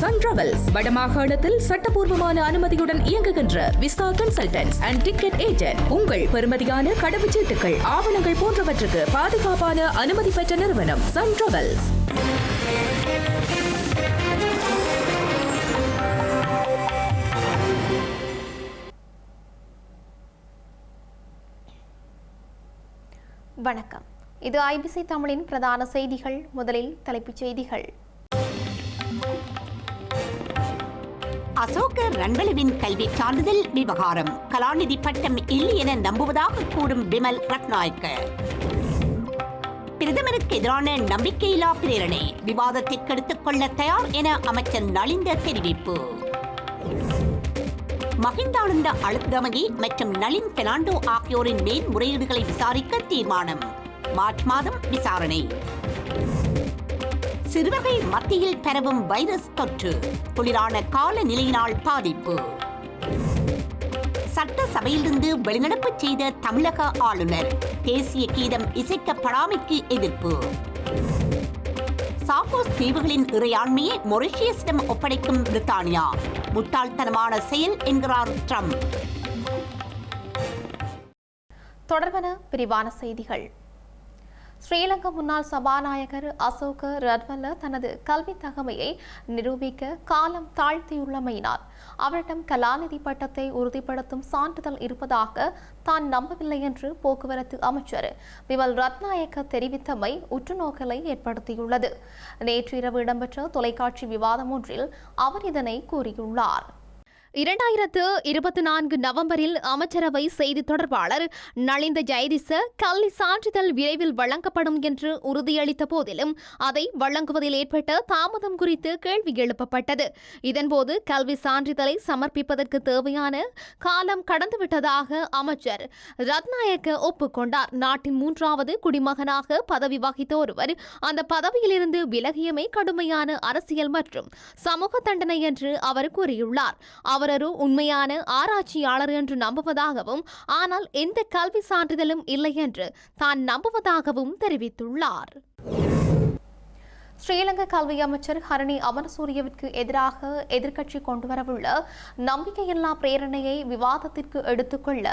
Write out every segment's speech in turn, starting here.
Sun travels வடமாகாணத்தில் சட்டபூர்வமான அனுமதியுடன் இயங்குகின்ற visa consultants and ticket agent. உங்கள் பெறுமதியான கடவுச்சீட்டுகள், ஆவணங்கள் போன்றவற்றுக்கு பாதுகாப்பான அனுமதி பெற்ற நிறுவனம் சன் டிராவல்ஸ். வணக்கம். இது ஐபிசி தமிழின் பிரதான செய்திகள். முதலில் தலைப்புச் செய்திகள். அசோக ரன்பலுவின் கல்வி சான்றிதழ் விவகாரம். கலாநிதி பட்டம் இல்லை என நம்புவதாக கூறும் பிமல் ரத்நாயக்க. பிரதமருக்கு எதிரான நம்பிக்கையில்லா பிரேரணை விவாதத்திற்கு எடுத்துக் கொள்ள தயார் என அமைச்சர் நலிந்த தெரிவிப்பு. மஹிந்தானந்த அழுத்கமகி மற்றும் நளின் பெர்னாண்டோ ஆகியோரின் மேல்முறையீடுகளை விசாரிக்க தீர்மானம். மார்ச் மாதம் விசாரணை. சிறுவர்கள் மத்தியில் பரவும் வைரஸ் தொற்று. குளிரான காலநிலையினால் பாதிப்பு. சட்டசபையிலிருந்து வெளிநடப்பு செய்த தமிழக ஆளுநர். தேசிய கீதம் இசைக்கப்படாமைக்கு எதிர்ப்பு. சாகோஸ் தீவுகளின் இறையாண்மையை மொரிஷியஸிடம் ஒப்படைக்கும் பிரித்தானியா. முட்டாள்தனமான செயல் என்கிறார் ட்ரம்ப். தொடர்பான விரிவான செய்திகள். ஸ்ரீலங்கா முன்னாள் சபாநாயகர் அசோக ரத்வல்ல தனது கல்வி தகமையை நிரூபிக்க காலம் தாழ்த்தியுள்ளமையினால் அவரிடம் கலாநிதி பட்டத்தை உறுதிப்படுத்தும் சான்றிதழ் இருப்பதாக தான் நம்பவில்லை என்று போக்குவரத்து அமைச்சர் பிமல் ரத்நாயக்க தெரிவித்தமை உற்றுநோக்கலை ஏற்படுத்தியுள்ளது. நேற்று இரவு இடம்பெற்ற தொலைக்காட்சி விவாதம் ஒன்றில் அவர் இதனை கூறியுள்ளார். 2024 நவம்பரில் அமைச்சரவை செய்தி தொடர்பாளர் நலிந்த ஜெயதிச கல்வி சான்றிதழ் விரைவில் வழங்கப்படும் என்று உறுதியளித்த போதிலும் அதை வழங்குவதில் ஏற்பட்ட தாமதம் குறித்து கேள்வி எழுப்பப்பட்டது. இதன்போது கல்வி சான்றிதழை சமர்ப்பிப்பதற்கு தேவையான காலம் கடந்துவிட்டதாக அமைச்சர் ரத்நாயக்க ஒப்புக்கொண்டார். நாட்டின் 3வது குடிமகனாக பதவி வகித்த ஒருவர் அந்த பதவியிலிருந்து விலகியமை கடுமையான அரசியல் மற்றும் சமூக தண்டனை என்று அவர் கூறியுள்ளார். அவர் ஒரு உண்மையான ஆராய்ச்சியாளர் என்று நம்புவதாகவும் ஆனால் எந்த கல்வி சான்றிதழும் இல்லை என்று தான் நம்புவதாகவும் தெரிவித்துள்ளார். ஸ்ரீலங்கா கல்வி அமைச்சர் ஹரணி அமரசூரியவிற்கு எதிராக எதிர்க்கட்சி கொண்டுவரவுள்ள நம்பிக்கையில்லா பிரேரணையை விவாதத்திற்கு எடுத்துக்கொள்ள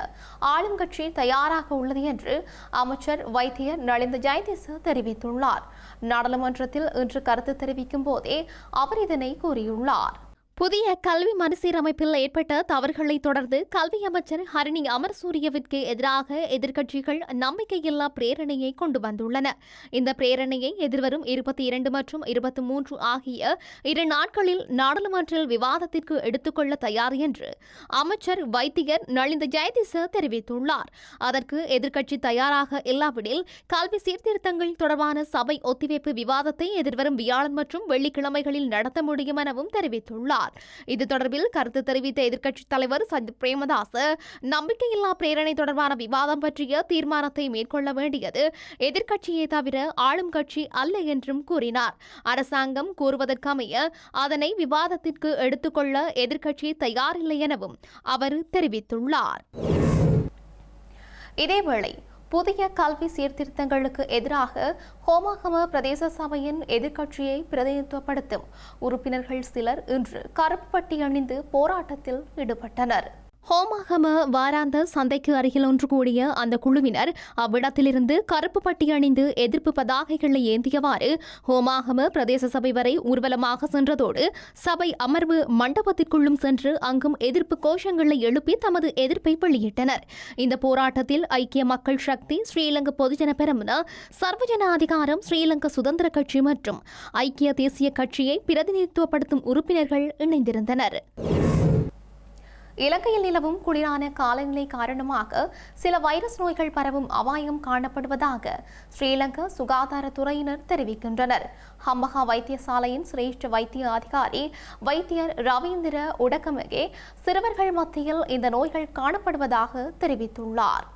ஆளும் கட்சி தயாராக உள்ளது என்று அமைச்சர் வைத்தியர் நலிந்த ஜெயதிச தெரிவித்துள்ளார். நாடாளுமன்றத்தில் இன்று கருத்து தெரிவிக்கும் போதே அவர் இதனை கூறியுள்ளார். புதிய கல்வி மறுசீரமைப்பில் ஏற்பட்ட தவறுகளை தொடர்ந்து கல்வி அமைச்சர் ஹரணி அமரசூரியவிற்கு எதிராக எதிர்க்கட்சிகள் நம்பிக்கையில்லா பிரேரணையை கொண்டு வந்துள்ளன. இந்த பிரேரணையை எதிர்வரும் 22 மற்றும் 23 ஆகிய 2 நாட்களில் நாடாளுமன்றில் விவாதத்திற்கு எடுத்துக்கொள்ள தயார் என்று அமைச்சர் வைத்தியர் நலிந்த ஜெயதிச தெரிவித்துள்ளார். அதற்கு எதிர்க்கட்சி தயாராக இல்லாவிடில் கல்வி சீர்திருத்தங்கள் தொடர்பான சபை ஒத்திவைப்பு விவாதத்தை எதிர்வரும் வியாழன் மற்றும் வெள்ளிக்கிழமைகளில் நடத்த முடியும் எனவும் தெரிவித்துள்ளார். இது தொடர்பில் கருத்து தெரிவித்த எதிர்க்கட்சித் தலைவர் சஜித் பிரேமதாச நம்பிக்கையில்லா பிரேரணை தொடர்பான விவாதம் பற்றிய தீர்மானத்தை மேற்கொள்ள வேண்டியது எதிர்க்கட்சியே தவிர ஆளும் கட்சி அல்ல என்றும் கூறினார். அரசாங்கம் கூறுவதற்கமைய அதனை விவாதத்திற்கு எடுத்துக்கொள்ள எதிர்க்கட்சி தயாரில்லை எனவும் அவர் தெரிவித்துள்ளார். இதேவேளை புதிய கல்வி சீர்திருத்தங்களுக்கு எதிராக ஹோமாகம பிரதேச சபையின் எதிர்க்கட்சியை பிரதிநிதித்துவப்படுத்தும் உறுப்பினர்கள் சிலர் இன்று கருப்பு பட்டி அணிந்து போராட்டத்தில் ஈடுபட்டனர். ஹோமாகம வாராந்த சந்தைக்கு அருகில் ஒன்று கூடிய அந்த குழுவினர் அவ்விடத்திலிருந்து கருப்பு பட்டி அணிந்து எதிர்ப்பு பதாகைகளை ஏந்தியவாறு ஹோமாகம பிரதேச சபை வரை ஊர்வலமாக சென்றதோடு சபை அமர்வு மண்டபத்திற்குள்ளும் சென்று அங்கும் எதிர்ப்பு கோஷங்களை எழுப்பி தமது எதிர்ப்பை வெளியிட்டனர். இந்த போராட்டத்தில் ஐக்கிய மக்கள் சக்தி, ஸ்ரீலங்கா பொதுஜன பெரமுன, சர்வஜன அதிகாரம், ஸ்ரீலங்கா சுதந்திர கட்சி மற்றும் ஐக்கிய தேசிய கட்சியை பிரதிநிதித்துவப்படுத்தும் உறுப்பினர்கள் இணைந்திருந்தனர். இலங்கையில் நிலவும் குளிரான காலநிலை காரணமாக சில வைரஸ் நோய்கள் பரவும் அபாயம் காணப்படுவதாக ஸ்ரீலங்கா சுகாதாரத்துறையினர் தெரிவிக்கின்றனர். ஹம்பகா வைத்தியசாலையின் சிரேஷ்ட வைத்திய அதிகாரி வைத்தியர் ரவீந்திர உடகமகே சிறுவர்கள் மத்தியில் இந்த நோய்கள் காணப்படுவதாக தெரிவித்துள்ளார்.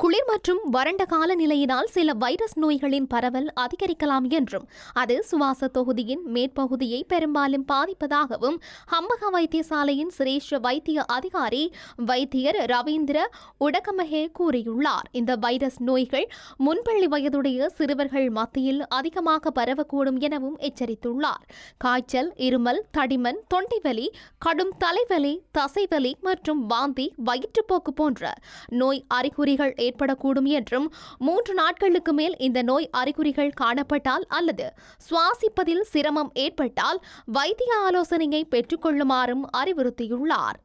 குளிர் மற்றும் வறண்ட காலநிலையினால் சில வைரஸ் நோய்களின் பரவல் அதிகரிக்கலாம் என்றும் அது சுவாச தொகுதியின் மேற்பகுதியை பெரும்பாலும் பாதிப்பதாகவும் ஹம்பக வைத்தியசாலையின் சிரேஷ்ட வைத்திய அதிகாரி வைத்தியர் ரவீந்திர உடகமஹே கூறியுள்ளார். இந்த வைரஸ் நோய்கள் முன்பள்ளி வயதுடைய சிறுவர்கள் மத்தியில் அதிகமாக பரவக்கூடும் எனவும் எச்சரித்துள்ளார். காய்ச்சல், இருமல், தடிமன், தொண்டைவலி, கடும் தலைவலி, தசைவலி மற்றும் வாந்தி, வயிற்றுப்போக்கு போன்ற நோய் அறிகுறிகள் ஏற்படக்கூடும் என்றும் 3 நாட்களுக்கு மேல் இந்த நோய் அறிகுறிகள் காணப்பட்டால் அல்லது சுவாசிப்பதில் சிரமம் ஏற்பட்டால் வைத்திய ஆலோசனையை பெற்றுக்கொள்ளுமாறும் அறிவுறுத்தியுள்ளார்.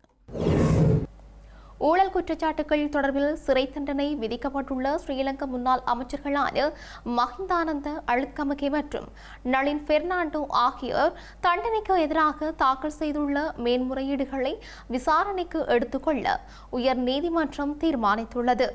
ஊழல் குற்றச்சாட்டுகள் தொடர்பில் சிறை தண்டனை விதிக்கப்பட்டுள்ள ஸ்ரீலங்கா முன்னாள் அமைச்சர்களான மஹிந்தானந்த அழுத்கமகே மற்றும் நளின் பெர்னாண்டோ ஆகியோர் தண்டனைக்கு எதிராக தாக்கல் செய்துள்ள மேன்முறையீடுகளை விசாரணைக்கு எடுத்துக்கொள்ள உயர் நீதிமன்றம் தீர்மானித்துள்ளது.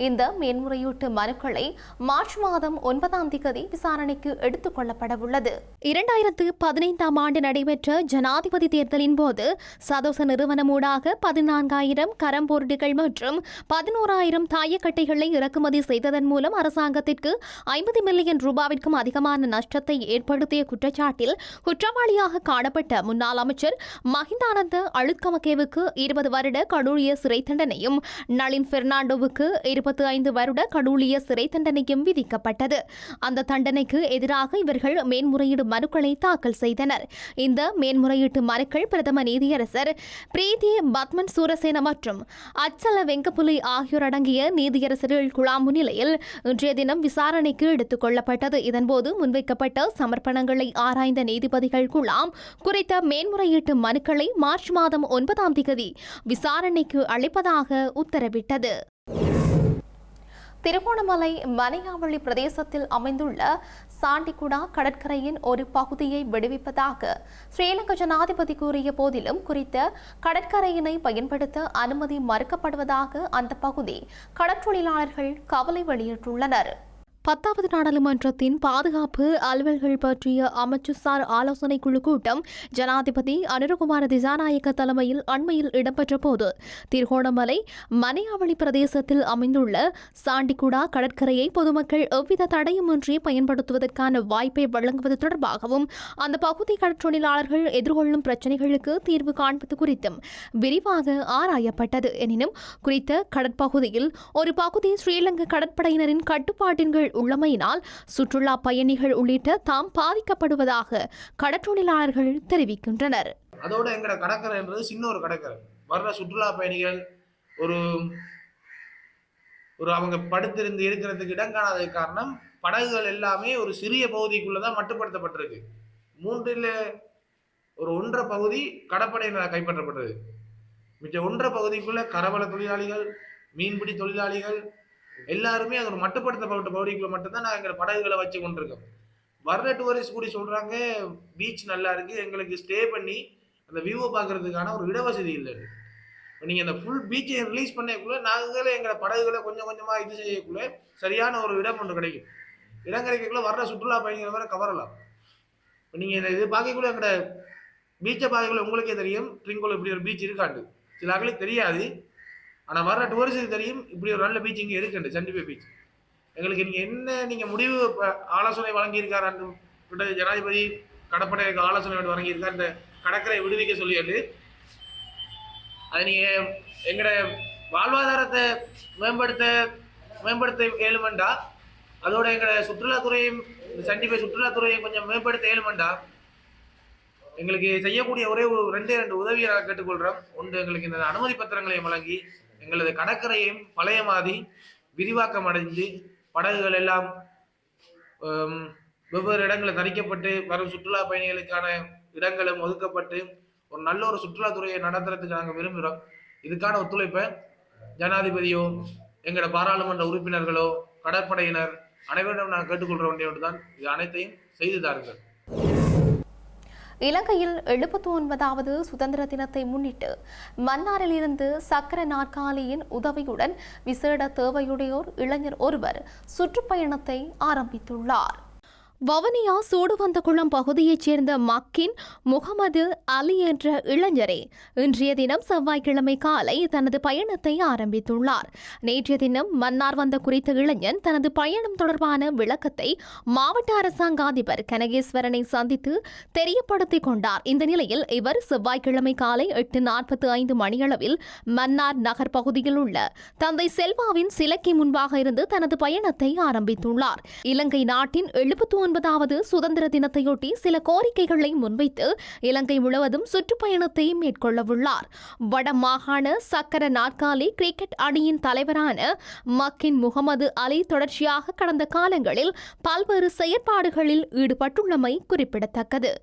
இந்த மேன்முறையீட்டு மனுக்களை மார்ச் மாதம் 9ஆம் தேதி விசாரணைக்கு எடுத்துக் கொள்ளப்படவுள்ளது. 2015ஆம் ஆண்டு நடைபெற்ற ஜனாதிபதி தேர்தலின் போது சதோச நிறுவனமூடாக 14,000 கரம்பொருட்கள் மற்றும் 11,000 தாயக்கட்டைகளை இறக்குமதி செய்ததன் மூலம் அரசாங்கத்திற்கு 50 மில்லியன் ரூபாவிற்கும் அதிகமான நஷ்டத்தை ஏற்படுத்திய குற்றச்சாட்டில் குற்றவாளியாக காணப்பட்ட முன்னாள் அமைச்சர் மஹிந்தானந்த அழுத்கமகேவுக்கு 20 வருட கடூழிய சிறை தண்டனையும் நளின் பெர்னாண்டோவுக்கு 25 வருட கடூழிய சிறை தண்டனையும் விதிக்கப்பட்டது. அந்த தண்டனைக்கு எதிராக இவர்கள் மேன்முறையீடு மனுக்களை தாக்கல் செய்தனர். இந்த மேன்முறையீட்டு மனுக்கள் பிரதம நீதியரசர் பிரீதி பத்மன் சூரசேன மற்றும் அச்சல வெங்கப்புலி ஆகியோர் அடங்கிய நீதியரசர்கள் குழாம் முன்னிலையில் இன்றைய தினம் விசாரணைக்கு எடுத்துக் கொள்ளப்பட்டது. இதன்போது முன்வைக்கப்பட்ட சமர்ப்பணங்களை ஆராய்ந்த நீதிபதிகள் குழாம் குறித்த மேன்முறையீட்டு மனுக்களை மார்ச் மாதம் 9ஆம் தேதி விசாரணைக்கு அளிப்பதாக உத்தரவிட்டது. திருகோணமலை மனையாவளி பிரதேசத்தில் அமைந்துள்ள சாண்டிகுடா கடற்கரையின் ஒரு பகுதியை விடுவிப்பதாக ஸ்ரீலங்கா ஜனாதிபதி கூறிய போதிலும் குறித்த கடற்கரையினை பயன்படுத்த அனுமதி மறுக்கப்படுவதாக அந்த பகுதி கடற்றொழிலாளர்கள் கவலை வெளியிட்டுள்ளனர். 10வது நாடாளுமன்றத்தின் பாதுகாப்பு அலுவல்கள் பற்றிய அமைச்சுசார் ஆலோசனை குழு கூட்டம் ஜனாதிபதி அனுரகுமார திசாநாயக்க தலைமையில் அண்மையில் இடம்பெற்ற போது திருகோணமலை மனையாவளி பிரதேசத்தில் அமைந்துள்ள சாண்டிகுடா கடற்கரையை பொதுமக்கள் எவ்வித தடையுமின்றி பயன்படுத்துவதற்கான வாய்ப்பை வழங்குவது தொடர்பாகவும் அந்த பகுதி கடற்றொழிலாளர்கள் எதிர்கொள்ளும் பிரச்சினைகளுக்கு தீர்வு காண்பது குறித்தும் விரிவாக ஆராயப்பட்டது. எனினும் குறித்த கடற்பகுதியில் ஒரு பகுதி ஸ்ரீலங்கா கடற்படையினரின் கட்டுப்பாட்டின் கீழ் உள்ளமையினால் சுற்றுலா பயணிகள் உள்ளிட்ட தாம் பாதிக்கப்படுவதாக கடற்றொழிலாளர்கள் தெரிவிக்கின்றனர். அதோட எங்கட கடற்கரை என்பது சின்ன ஒரு கடற்கரை. வர்ற சுற்றுலா பயணிகள் ஒரு அவங்க படுத்திருந்து இருக்கிறதுக்கு இடம் காணாதது காரணம் படகுகள் எல்லாமே ஒரு சிறிய பகுதிக்குள்ளதான் மட்டுப்படுத்தப்பட்டிருக்கு. 3ல் ஒரு 1.5 பகுதி கடற்படையினரால் கைப்பற்றப்பட்டது. மிச்ச 1.5 பகுதிக்குள்ள கரவல தொழிலாளிகள், மீன்பிடி தொழிலாளிகள் எல்லாருமே அது ஒரு மட்டுப்படுத்தப்பட்ட பகுதிக்குள்ள மட்டும்தான் நாங்கள் எங்களை படகுகளை வச்சு கொண்டிருக்கோம். வர்ற டூரிஸ்ட் கூடி சொல்றாங்க பீச் நல்லா இருக்கு, எங்களுக்கு ஸ்டே பண்ணி அந்த வியூவை பார்க்கறதுக்கான ஒரு இடவசதி இல்லை. நீங்க அந்த ஃபுல் பீச்சை ரிலீஸ் பண்ணக்குள்ள நாங்களே எங்களை படகுகளை கொஞ்சம் கொஞ்சமா இது செய்யக்குள்ள சரியான ஒரு இடம் ஒன்று கிடைக்கும். இடம் கிடைக்கக்குள்ள வர்ற சுற்றுலா பயணிகள் வர கவரலாம். நீங்க இது பார்க்கக்குள்ள எங்களோட பீச்சை பார்க்கக்குள்ள உங்களுக்கே தெரியும் ட்ரிங்கோல இப்படி ஒரு பீச் இருக்காண்டு. சில ஆளுக்கு தெரியாது, ஆனால் வர்ற டூரிஸ்டுக்கு தெரியும் இப்படி ஒரு நல்ல பீச் இங்கே இருக்குண்டு சண்டிபே பீச். எங்களுக்கு நீங்கள் முடிவு ஆலோசனை வழங்கியிருக்காரு ஜனாதிபதி கடற்படைக்கு ஆலோசனை வழங்கியிருக்கார் இந்த கடற்கரை விடுவிக்க சொல்லிட்டு அது நீங்கள் எங்களோட வாழ்வாதாரத்தை மேம்படுத்த ஏழுமண்டா, அதோட எங்களோட சுற்றுலாத்துறையும் சண்டிபே சுற்றுலாத்துறையும் கொஞ்சம் மேம்படுத்த ஏழுமண்டா எங்களுக்கு செய்யக்கூடிய ஒரே ஒரு 2 உதவியை கேட்டுக்கொள்கிறோம். ஒன்று, எங்களுக்கு இந்த அனுமதி பத்திரங்களையும் வழங்கி எங்களது கடற்கரையும் பழைய மாதிரி விரிவாக்கம் அடைஞ்சு படகுகள் எல்லாம் வெவ்வேறு இடங்களில் தரிக்கப்பட்டு வரும் சுற்றுலா பயணிகளுக்கான இடங்களும் ஒதுக்கப்பட்டு ஒரு நல்ல ஒரு சுற்றுலாத்துறையை நடத்துறதுக்கு நாங்கள் விரும்புகிறோம். இதுக்கான ஒத்துழைப்பை ஜனாதிபதியோ எங்களோட பாராளுமன்ற உறுப்பினர்களோ கடற்படையினர் அனைவரிடம் நாங்கள் கேட்டுக்கொள்ற வேண்டியது தான். இது அனைத்தையும் செய்து தாருங்கள். இலங்கையில் 79வது சுதந்திர தினத்தை முன்னிட்டு மன்னாரிலிருந்து சக்கர நாற்காலியின் உதவியுடன் விசேட தேவையுடையோர் இளைஞர் ஒருவர் சுற்றுப்பயணத்தை ஆரம்பித்துள்ளார். வவுனியா சூடுவந்தகுளம் பகுதியைச் சேர்ந்த மக்கின் முகமது அலி என்ற இளைஞரே இன்றைய தினம் செவ்வாய்க்கிழமை காலை தனது பயணத்தை ஆரம்பித்துள்ளார். நேற்றைய தினம் மன்னார் வந்த குறித்த இளைஞன் தனது பயணம் தொடர்பான விளக்கத்தை மாவட்ட அரசாங்க அதிபர் கனகேஸ்வரனை சந்தித்து தெரியப்படுத்திக் கொண்டார். இந்த நிலையில் இவர் செவ்வாய்க்கிழமை காலை 8:45 மணியளவில் மன்னார் நகர் பகுதியில் உள்ள தந்தை செல்வாவின் சிலைக்கு முன்பாக இருந்து தனது பயணத்தை ஆரம்பித்துள்ளார். இலங்கை நாட்டின் 79வது சுதந்திர தினத்தையொட்டி சில கோரிக்கைகளை முன்வைத்து இலங்கை முழுவதும் சுற்றுப்பயணத்தை மேற்கொள்ளவுள்ளார். வடமாகாண சக்கர நாற்காலி கிரிக்கெட் அணியின் தலைவரான மக்கின் முகமது அலி தொடர்ச்சியாக கடந்த காலங்களில் பல்வேறு செயற்பாடுகளில் ஈடுபட்டுள்ளமை குறிப்பிடத்தக்கது.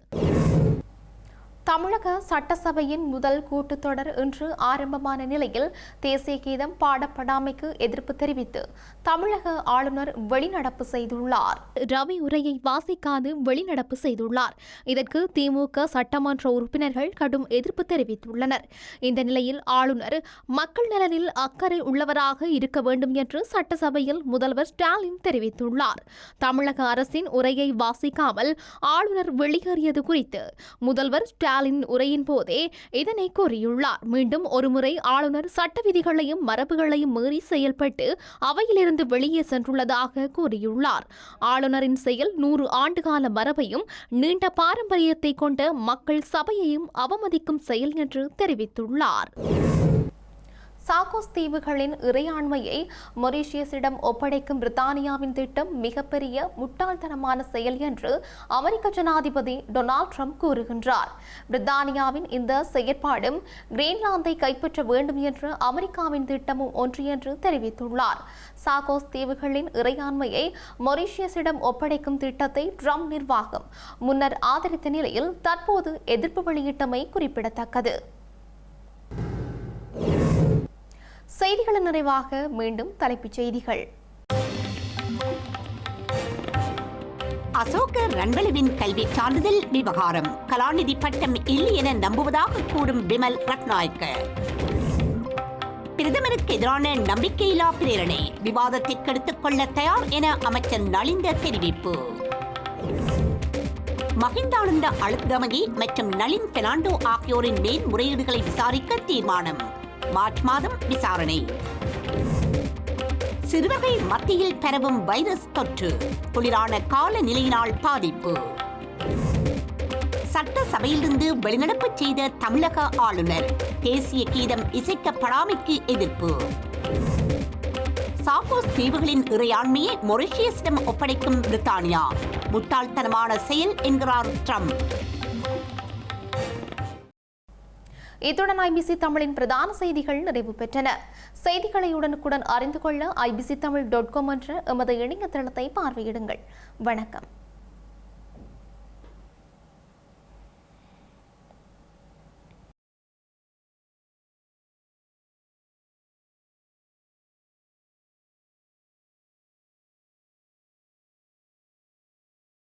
தமிழக சட்டசபையின் முதல் கூட்டத்தொடர் இன்று ஆரம்பமான நிலையில் தேசிய கீதம் பாடப்படாமைக்கு எதிர்ப்பு தெரிவித்து தமிழக ஆளுநர் வெளிநடப்பு செய்துள்ளார். ரவி உரையை வாசிக்காது வெளிநடப்பு செய்துள்ளார். இதற்கு திமுக சட்டமன்ற உறுப்பினர்கள் கடும் எதிர்ப்பு தெரிவித்துள்ளனர். இந்த நிலையில் ஆளுநர் மக்கள் நலனில் அக்கறை உள்ளவராக இருக்க வேண்டும் என்று சட்டசபையில் முதல்வர் ஸ்டாலின் தெரிவித்துள்ளார். தமிழக அரசின் உரையை வாசிக்காமல் ஆளுநர் வெளியேறியது குறித்து முதல்வர் ஸ்டாலின் உரையின் போதே இதனை கூறியுள்ளார். மீண்டும் ஒருமுறை ஆளுநர் சட்ட விதிகளையும் மரபுகளையும் மீறி செயல்பட்டு அவையிலிருந்து வெளியே சென்றுள்ளதாக கூறியுள்ளார். ஆளுநரின் செயல் 100 ஆண்டுகால மரபையும் நீண்ட பாரம்பரியத்தை கொண்ட மக்கள் சபையையும் அவமதிக்கும் செயல் என்று தெரிவித்துள்ளார். சாகோஸ் தீவுகளின் இறையாண்மையை மொரீஷியஸிடம் ஒப்படைக்கும் பிரித்தானியாவின் திட்டம் மிகப்பெரிய முட்டாள்தனமான செயல் என்று அமெரிக்க ஜனாதிபதி டொனால்ட் ட்ரம்ப் கூறுகின்றார். பிரித்தானியாவின் இந்த செயற்பாடும் கிரீன்லாந்தை கைப்பற்ற வேண்டும் என்ற அமெரிக்காவின் திட்டமும் ஒன்று என்று தெரிவித்துள்ளார். சாகோஸ் தீவுகளின் இறையாண்மையை மொரீஷியஸிடம் ஒப்படைக்கும் திட்டத்தை ட்ரம்ப் நிர்வாகம் முன்னர் ஆதரித்த நிலையில் தற்போது எதிர்ப்பு வெளியிட்டமை குறிப்பிடத்தக்கது. செய்திகளின் நிறைவாக மீண்டும் தலைப்புச் செய்திகள். அசோக ரன்வலுவின் கல்வி சான்றிதழ் விவகாரம் கலாநிதி பட்டம் இல்லை என நம்புவதாக கூறும் விமல் ரத்நாயக்க. பிரதமருக்கு எதிரான நம்பிக்கையில்லா பிரேரணை விவாதத்திற்கு எடுத்துக் கொள்ள தயார் என அமைச்சர் நலிந்த தெரிவிப்பு. மஹிந்தானந்த அழுத்கமகி மற்றும் நளின் பெர்னாண்டோ ஆகியோரின் மேன்முறையீடுகளை விசாரிக்க தீர்மானம். மார்ச் மாதம் விசாரணை. சிறுவர்கள் மத்தியில் பரவும் வைரஸ் தொற்று குளிரான காலநிலையினால் பாதிப்பு. சட்டசபையிலிருந்து வெளிநடப்பு செய்த தமிழக ஆளுநர் தேசிய கீதம் இசைக்கப்படாமைக்கு எதிர்ப்பு. சாகோஸ் தீவுகளின் இறையாண்மையை மொரீஷியஸிடம் ஒப்படைக்கும் பிரித்தானியா முட்டாள்தனமான செயல் என்கிறார் ட்ரம்ப். இத்துடன் IBC தமிழின் பிரதான செய்திகள் நிறைவு பெற்றன. செய்திகளை உடனுக்குடன் அறிந்து கொள்ள ibctamil.com என்ற எமது இணையதளத்தை பார்வையிடுங்கள். வணக்கம்.